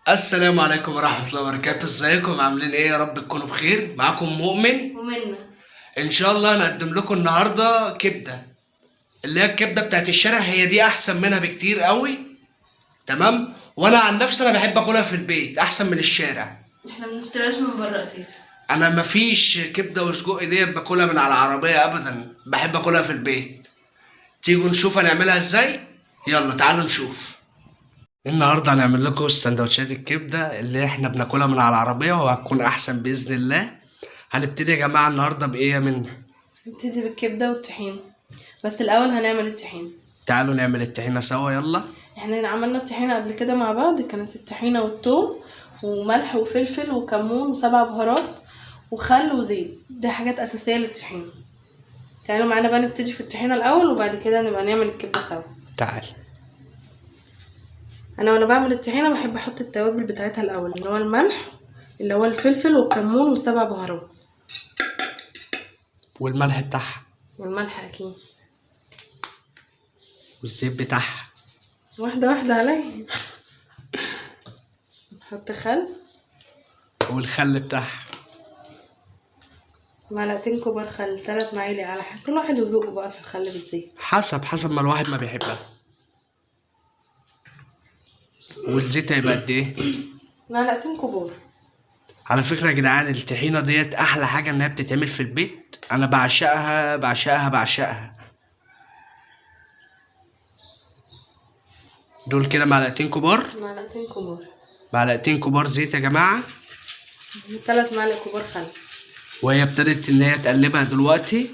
السلام عليكم ورحمة الله وبركاته. ازيكم عاملين ايه؟ يا رب تكونوا بخير. معاكم مؤمن. ومنا. ان شاء الله هنقدم لكم النهاردة كبدة، اللي هي الكبدة بتاعت الشارع. هي دي احسن منها بكتير قوي. تمام. وانا عن نفسي انا بحب اكلها في البيت احسن من الشارع. احنا بنشتريهاش من بره اساسا. انا مفيش كبدة وسجق ديت باكلها من على العربية ابدا، بحب اكلها في البيت. تيجوا نشوف هنعملها ازاي. يلا تعالوا نشوف. النهارده هنعمل لكم سندوتشات الكبده اللي احنا بناكلها من على العربيه، وهتكون احسن باذن الله. هنبتدي يا جماعه النهارده بايه منها؟ نبتدي بالكبده والطحينه، بس الاول هنعمل الطحينه. تعالوا نعمل الطحينه سوا يلا. احنا عملنا الطحينه قبل كده مع بعض، كانت الطحينه والثوم وملح وفلفل وكمون وسبع بهارات وخل وزيت، دي حاجات اساسيه للطحينه. تعالوا معانا بقى نبتدي في الطحينه الاول، وبعد كده نبقى نعمل الكبده سوا. تعال. وانا بعمل الطحينه بحب احط التوابل بتاعتها الاول، اللي هو الملح، اللي هو الفلفل والكمون والسبع بهارات والملح بتاعها والملح اكيد، والزيت بتاعها. واحده واحده عليا. نحط خل والخل بتاعها. معلقتين كبار خل، 3 معالق على حد، كل واحد وذوقه بقى في الخل بالزيت، حسب ما الواحد ما بيحبها. والزيت هيبقى قد ايه؟ معلقتين كبار. على فكره يا جدعان، الطحينه ديت احلى حاجه انها بتتعمل في البيت. انا بعشقها بعشقها بعشقها. دول كده معلقتين كبار. معلقتين كبار. معلقتين كبار زيت يا جماعه. 3 معالق كبار خل. وهي ابتدت ان هي تقلبها دلوقتي.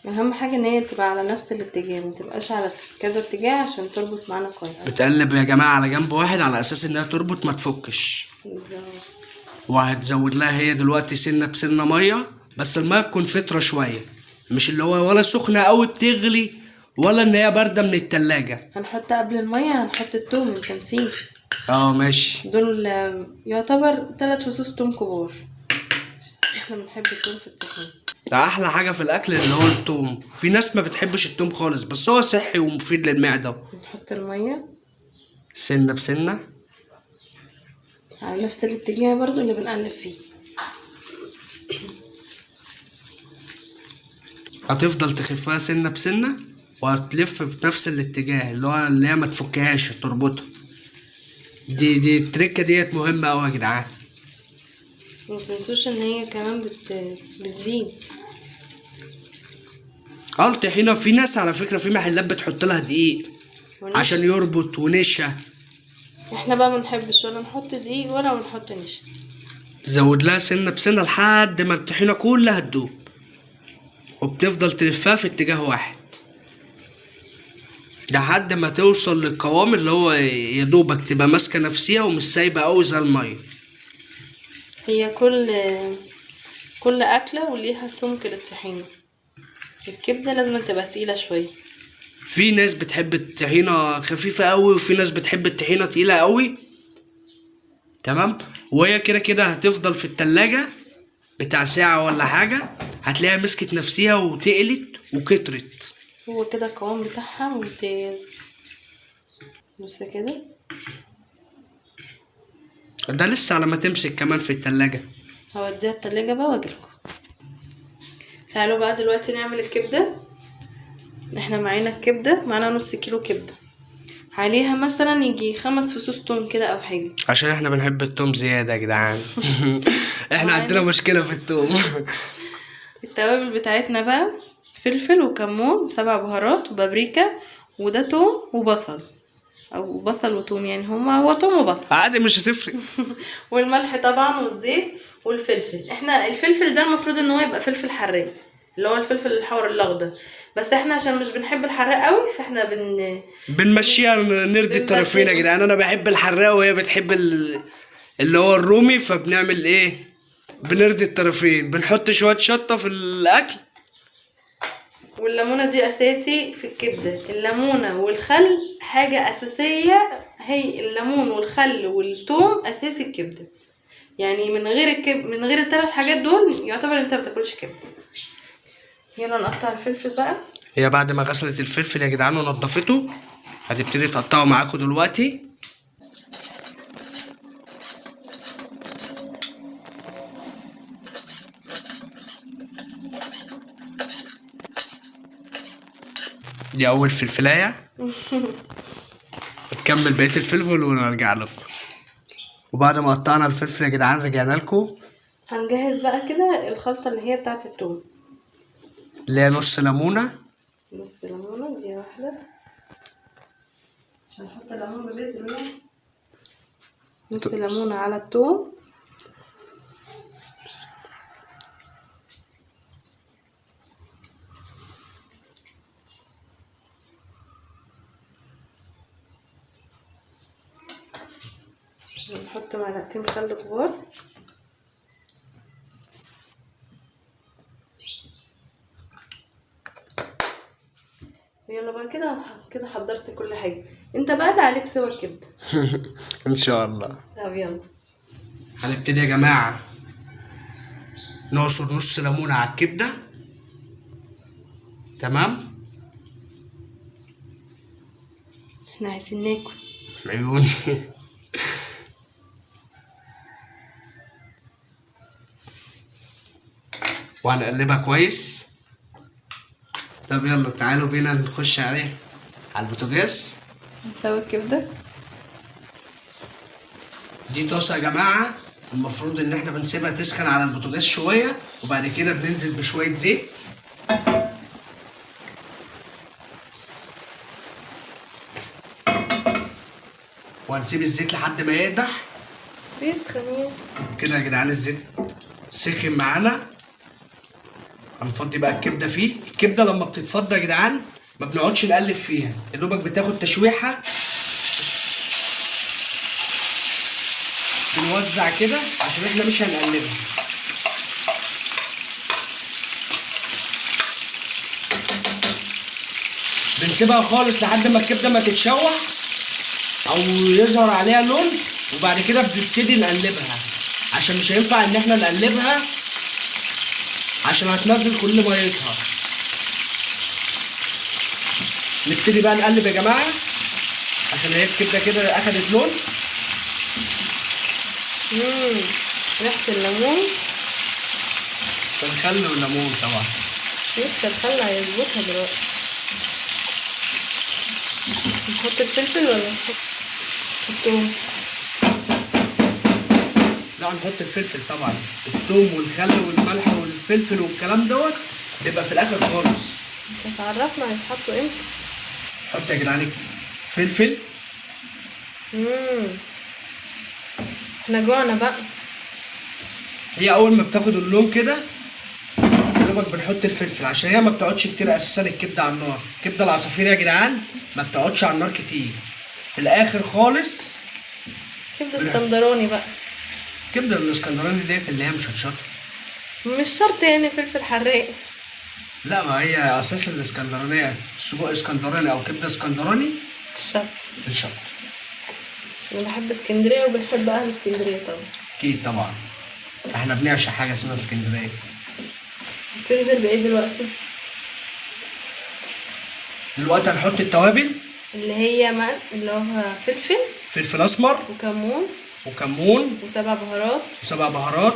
اهم حاجه ان هي تبقى على نفس الاتجاه، ما تبقاش على كذا اتجاه عشان تربط معانا كويس. بتقلب يا جماعه على جنب واحد على اساس انها تربط ما تفكش. بالظبط. وهتزود لها هي دلوقتي سنه بسنه ميه، بس الميه تكون فتره شويه، مش اللي هو ولا سخنه قوي بتغلي ولا ان هي بارده من التلاجة. هنحط قبل الميه هنحط التوم، انت نسيت. ماشي. دول يعتبر 3 فصوص توم كبار، احنا بنحب التوم في الطحينه. ده احلى حاجه في الاكل اللي هو التوم. في ناس ما بتحبش التوم خالص، بس هو صحي ومفيد للمعده. نحط الميه سنه بسنه على نفس الاتجاه برضو اللي بنقلب فيه. هتفضل تخفها سنه بسنه، وهتلف في نفس الاتجاه اللي هي ما تفكهاش، تربطها. دي التركه ديت مهمه قوي يا جدعان. متنسوش ان هي كمان بتزيد. الطحينه في ناس على فكره في محلات بتحط لها دقيق عشان يربط ونشا. احنا بقى منحبش ولا نحط دقيق ولا نحط نشا. تزود لها سنه بسنه لحد ما الطحينه كلها تدوب، وبتفضل تلفها في اتجاه واحد لحد ما توصل للقوام اللي هو يدوبك تبقى ماسكه نفسيها ومش سايبه قوي زي الميه. هي كل اكله وليها سمك للطحينه. الكبده لازم تبقى تقيله شويه. في ناس بتحب الطحينه خفيفه قوي، وفي ناس بتحب الطحينه تقيله قوي. تمام. وهي كده كده هتفضل في التلاجة بتاع ساعه ولا حاجه، هتلاقيها مسكت نفسيها وتقلت وكترت. هو كده القوام بتاعها ممتاز. بص كده. ده لسه على ما تمسك كمان في التلاجة. هوديها التلاجة بقى واجيلكم. تعالوا بقى دلوقتي نعمل الكبدة. احنا معانا الكبدة، معانا نص كيلو كبدة، عليها مثلا يجي 5 فصوص توم كده او حاجة، عشان احنا بنحب التوم زيادة يا جدعان. احنا عندنا مشكلة في التوم. التوابل بتاعتنا بقى فلفل وكمون وسبع بهارات وبابريكا، وده توم وبصل، او بصل وتوم، يعني هو توم وبصل عادي مش هتفرق. والملح طبعا والزيت والفلفل. احنا الفلفل ده المفروض ان هو يبقى فلفل حراق، اللي هو الفلفل الحار الاخضر، بس احنا عشان مش بنحب الحراق قوي فاحنا بنمشيها نرضي الطرفين يا جدعان. انا بحب الحراق وهي بتحب اللي هو الرومي، فبنعمل ايه؟ بنرضي الطرفين. بنحط شوية شطة في الاكل. والليمونه دي اساسي في الكبده. الليمونه والخل حاجه اساسيه، هي الليمون والخل والثوم اساسي الكبده. يعني من غير ال3 حاجات دول يعتبر انت ما بتاكلش كبده. يلا نقطع الفلفل بقى. هي بعد ما غسلت الفلفل يا جدعان ونضفته، هتبتدي تقطعه معاكم دلوقتي. دي اول فلفلايه. نكمل بقيه الفلفل ونرجع لكم. وبعد ما قطعنا الفلفل يا جدعان رجعنا لكم. هنجهز بقى كده الخلطة اللي هي بتاعة التوم، اللي هي نص ليمونه. نص ليمونة دي واحدة عشان نحط الليمون ببذر يعني. نص ليمونة على التوم، نحط معلقتين خل كبار، يلا بقى كده حضرت كل حاجة. انت بقى اللي عليك سوا الكبدة. ان شاء الله. طب يلا هنبتدي يا جماعه نعصر نص ليمونه على الكبده. تمام. احنا عايزين ناكل. عيوني. وهنقلبها كويس. طب يلا تعالوا بينا نخش عليه على البوتاجاز. نسوي الكبدة. دي طاسة يا جماعة، المفروض ان احنا بنسيبها تسخن على البوتاجاز شوية، وبعد كده بننزل بشوية زيت. وهنسيب الزيت لحد ما يقدح. بيسخن يعني. كده يا جدعان الزيت سخن معانا. هنفضي بقى الكبده فيه. الكبده لما بتتفضى يا جدعان ما بنقعدش نقلب فيها، يا دوبك بتاخد تشويحه. بنوزع كده عشان احنا مش هنقلبها. بنسيبها خالص لحد ما الكبده ما تتشوح او يظهر عليها لون، وبعد كده بنبتدي نقلبها عشان مش هينفع ان احنا نقلبها عشان هتنزل كل ميتها. نبتدي بقى نقلب يا جماعه عشان هي الكبده كده اخدت لون. ريحة الليمون. الخل والليمون طبعا. لسه الخل هيظبطها دلوقتي. نحط الفلفل ولا نحط الثوم؟ لا نحط الفلفل طبعا. الثوم والخل والملح والفلفل والكلام دوت بيبقى في الاخر خالص. انت عرفنا هيتحطوا امتى. حط يا جدعان فلفل. احنا جوعنا بقى. هي اول ما بتاخد اللون كده دوبك بنحط الفلفل عشان هي ما بتقعدش كتير اساسا الكبده على النار. الكبده العصافير يا جدعان ما بتقعدش على النار كتير. في الاخر خالص كبده اسكندراني بقى. الكبده الاسكندراني ديت اللي هي مشطشطه. مش شرط يعني فلفل حراق. لا ما هي اساس الاسكندرانيه سجق اسكندراني او كبده اسكندراني. الشط. الشط. انا بحب اسكندريه وبنحب اهل اسكندريه طبعا. اكيد طبعا. احنا بنعشق حاجه اسمها اسكندريه. تنزل بايه دلوقتي؟ دلوقتي هنحط التوابل اللي هي اللي هو فلفل. فلفل اسمر. وكمون. وسبع بهارات.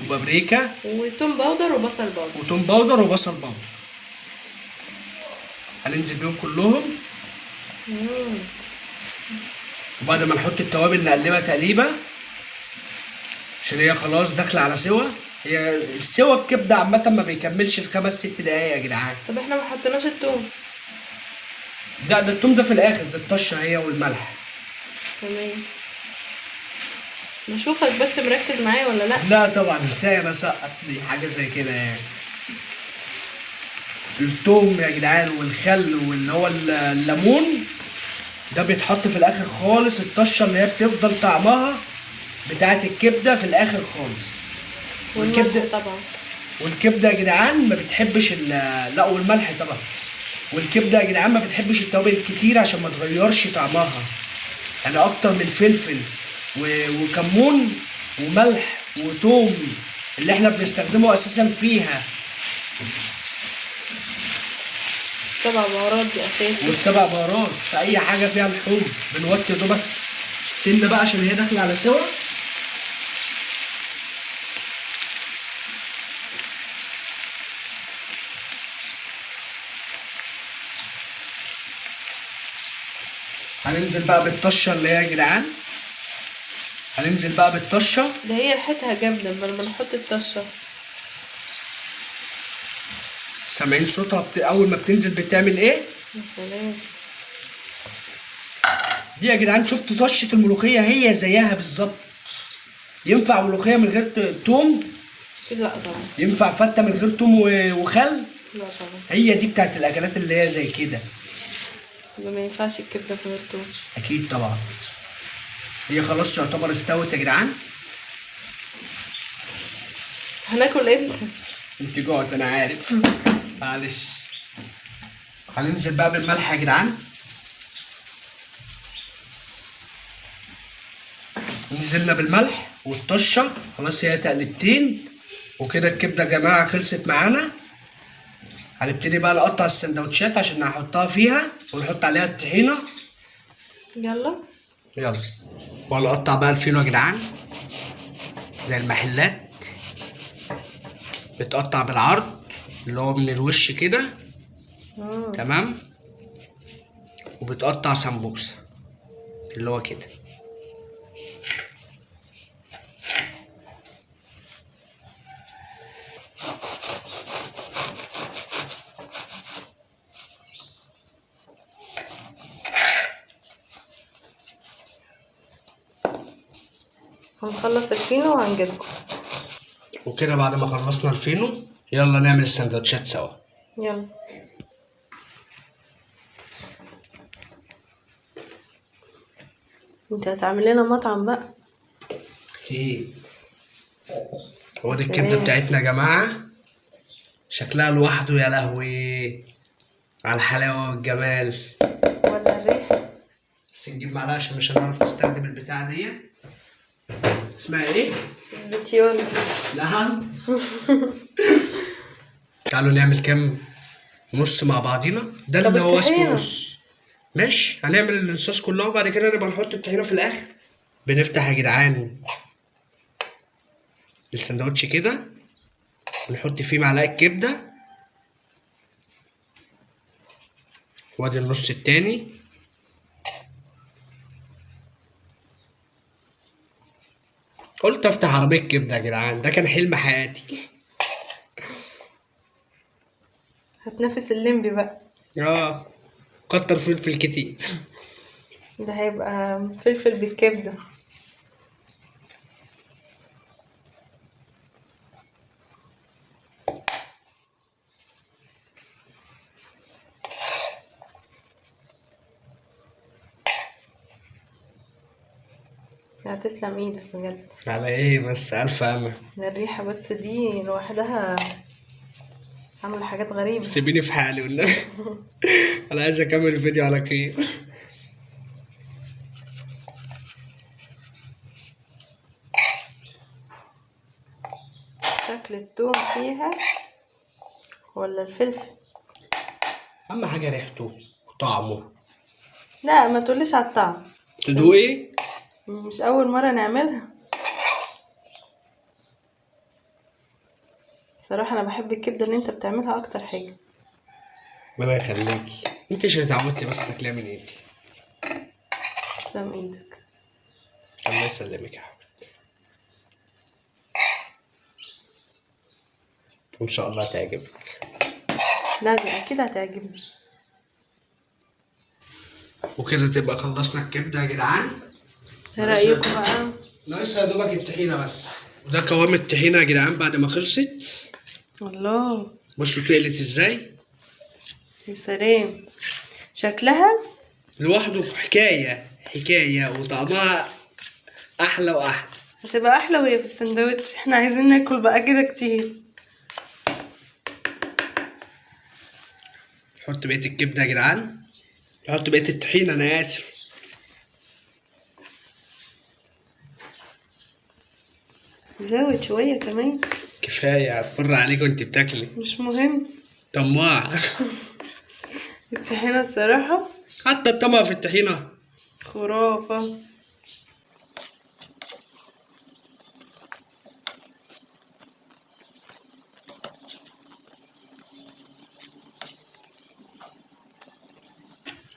وبابريكا. وتوم باودر وبصل باودر. هننزل بيهم كلهم. وبعد ما نحط التوابل نقلبها تقليبه عشان هي خلاص داخله على سوا. هي السوا الكبده عامه ما بيكملش ال5-6 دقايق يا جدعان. طب احنا ما حطيناش التوم. لا ده التوم ده في الاخر، ده الطشه هي والملح. تمام. نشوفك بس مركز معايا ولا لا؟ لا طبعا ازاي انا سقط دي حاجه زي كده يعني. التوم يا جدعان والخل واللي هو الليمون ده بيتحط في الاخر خالص. الطشه اللي هي بتفضل طعمها بتاعت الكبده في الاخر خالص. والكبده طبعا. والكبده يا جدعان ما بتحبش لا والملح طبعا. والكبده يا جدعان ما بتحبش التوابل الكتير عشان ما تغيرش طعمها. يعني اكتر من فلفل وكمون وملح وتوم اللي احنا بنستخدمه اساسا فيها. 7 بهارات دي اساسي. والسبع بهارات في اي حاجه فيها لحوم بنوطي يا دوبك سنه بقى عشان هي داخله على سوا. هننزل بقى بالطشه اللي هي يا جدعان، هننزل بقى بالطشه. ده هي ريحتها جامده لما نحط الطشه. سامعين صوتها اول ما بتنزل بتعمل ايه؟ يا سلام. دي يا جدعان شفتوا طشه الملوخيه هي زيها بالظبط. ينفع ملوخيه من غير توم؟ لا طبعا. ينفع فته من غير توم وخل؟ لا طبعا. هي دي بتاعت الاكلات اللي هي زي كده. يبقى ما ينفعش الكبده من غير توم. اكيد طبعا. هي خلاص يعتبر استوت يا جدعان. هناكل امتى؟ انت جوعت انا عارف. معلش. هننزل بقى بالملح يا جدعان. نزلنا بالملح والطشه خلاص، هي تقلبتين وكده الكبده يا جماعه خلصت معانا. هنبتدي بقى نقطع السندوتشات عشان هنحطها فيها ونحط عليها الطحينه. يلا. يلا. وهنقطع بقى الفينو يا جدعان زي المحلات، بتقطع بالعرض اللي هو من الوش كده. تمام. وبتقطع سمبوسه اللي هو كده. هنخلص الفينو وهنجيلكم. وكده بعد ما خلصنا الفينو يلا نعمل السندوتشات سوا. يلا. انت هتعمل لنا مطعم بقى. اكيد. هو دي الكبده بتاعتنا يا جماعه، شكلها لوحده يا لهوي على الحلاوه والجمال. ولا الريح. بس نجيب معلقه عشان مش هنعرف نستخدم البتاعه دي. اسمها ايه؟ سبيتيون. لحم. تعالوا نعمل كام نص مع بعضينا. ده اللي هو اسمه نص. ماشي. هنعمل الصوص كله وبعد كده نبقى نحط الطحينه في الاخر. بنفتح يا جدعان السندوتش كده ونحط فيه معلقه كبده، وادي النص التاني. قلت افتح عربيه كبده يا جدعان، ده كان حلم حياتي. هتنافس الليمبي بقى. كتر فلفل كتير. ده هيبقى فلفل بالكبده. هتسلم ايدك بجد. على ايه بس؟ الف امل. ده الريحه بس دي لوحدها عامله حاجات غريبه. سيبيني في حالي والنبي. انا عايز اكمل الفيديو على خير. شكل التوم فيها ولا الفلفل؟ اهم حاجه ريحته وطعمه. لا ما تقوليش على الطعم. تدوقي؟ مش اول مره نعملها. صراحه انا بحب الكبده اللي انت بتعملها اكتر حاجه. ربنا يخليكي. انت مش اتعودتي بس تاكليها من ايدي. تسلم ايدك. الله يسلمك يا حبيبتي. وان شاء الله تعجبك. لا دي اكيد هتعجبني. وكده تبقى خلصنا الكبده يا جدعان. ايه رايكم بقى؟ ناقصها يا دوبك الطحينه بس. وده قوام الطحينه يا جدعان بعد ما خلصت. الله. بصوا تقلت ازاي. يا سلام. شكلها لوحده حكايه وطعمها احلى واحلى. هتبقى احلى وهي في السندوتش. احنا عايزين ناكل بقى كده كتير. نحط بقيه الكبده يا جدعان. نحط بقيه الطحينه انا اسف. زود شويه كمان. كفايه هتفر عليك وانت بتاكلي. مش مهم. طماع. الطحينة الصراحة حتى الطمع في الطحينة. خرافة.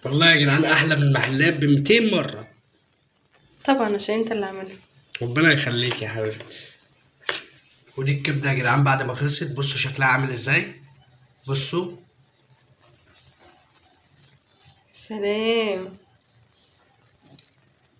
والله يا جدعان احلى من المحلات ب 200 مرة. طبعا عشان انت اللي عاملها. ربنا يخليك يا حبيبتي. ودي الكبدة يا جدعان بعد ما خلصت، بصوا شكلها عامل ازاي. بصوا. سلام.